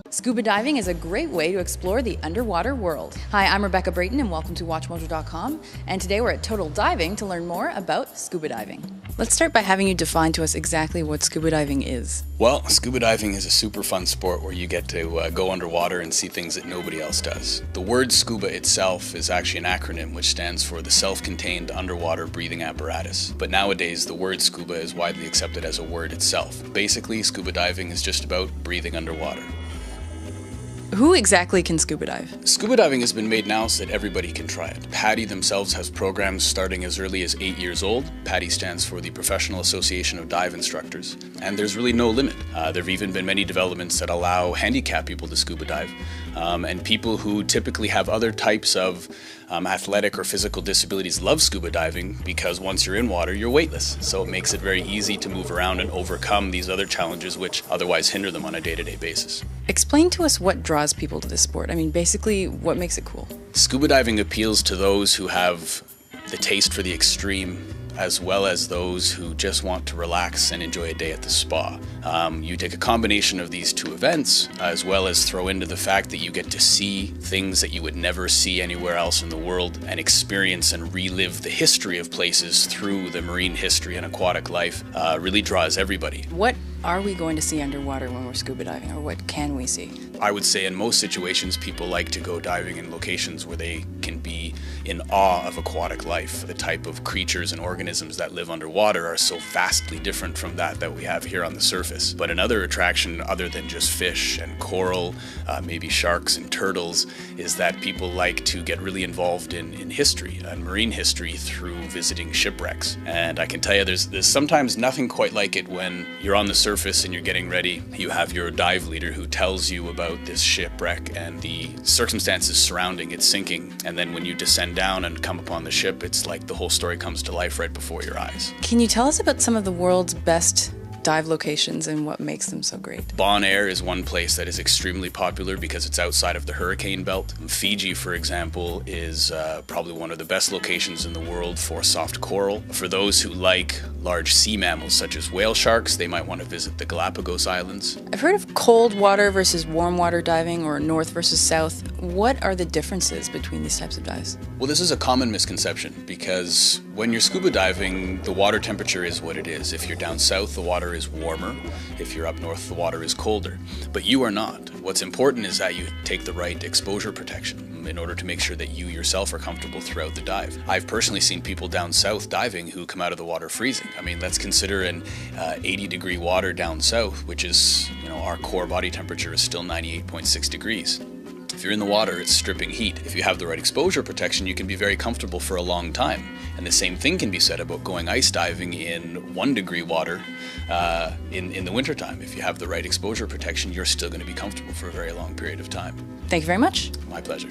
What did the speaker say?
Scuba diving is a great way to explore the underwater world. Hi, I'm Rebecca Brayton and welcome to WatchMojo.com, and today we're at Total Diving to learn more about scuba diving. Let's start by having you define to us exactly what scuba diving is. Well, scuba diving is a super fun sport where you get to go underwater and see things that nobody else does. The word scuba itself is actually an acronym which stands for the self-contained underwater breathing apparatus. But nowadays, the word scuba is widely accepted as a word itself. Basically, scuba diving is just about breathing underwater. Who exactly can scuba dive? Scuba diving has been made now so that everybody can try it. PADI themselves has programs starting as early as 8 years old. PADI stands for the Professional Association of Dive Instructors. And there's really no limit. There have even been many developments that allow handicapped people to scuba dive. And people who typically have other types of athletic or physical disabilities love scuba diving because once you're in water, you're weightless. So it makes it very easy to move around and overcome these other challenges which otherwise hinder them on a day-to-day basis. Explain to us what draws people to this sport. I mean, basically, what makes it cool? Scuba diving appeals to those who have the taste for the extreme, as well as those who just want to relax and enjoy a day at the spa. You take a combination of these two events, as well as throw into the fact that you get to see things that you would never see anywhere else in the world, and experience and relive the history of places through the marine history and aquatic life, really draws everybody. What are we going to see underwater when we're scuba diving, or what can we see? I would say in most situations people like to go diving in locations where they can be in awe of aquatic life. The type of creatures and organisms that live underwater are so vastly different from that we have here on the surface. But another attraction other than just fish and coral, maybe sharks and turtles, is that people like to get really involved in history and marine history through visiting shipwrecks. And I can tell you there's sometimes nothing quite like it when you're on the surface and you're getting ready. You have your dive leader who tells you about this shipwreck and the circumstances surrounding its sinking, and then when you descend down and come upon the ship, it's like the whole story comes to life right before your eyes. Can you tell us about some of the world's best dive locations and what makes them so great? Bonaire is one place that is extremely popular because it's outside of the hurricane belt. Fiji, for example, is probably one of the best locations in the world for soft coral. For those who like large sea mammals such as whale sharks, they might want to visit the Galapagos Islands. I've heard of cold water versus warm water diving, or north versus south. What are the differences between these types of dives? Well, this is a common misconception because when you're scuba diving, the water temperature is what it is. If you're down south, the water is warmer. If you're up north, the water is colder. But you are not. What's important is that you take the right exposure protection in order to make sure that you yourself are comfortable throughout the dive. I've personally seen people down south diving who come out of the water freezing. I mean, let's consider an 80-degree water down south, which is, our core body temperature is still 98.6 degrees. If you're in the water, it's stripping heat. If you have the right exposure protection, you can be very comfortable for a long time. And the same thing can be said about going ice diving in 1-degree water in the wintertime. If you have the right exposure protection, you're still going to be comfortable for a very long period of time. Thank you very much. My pleasure.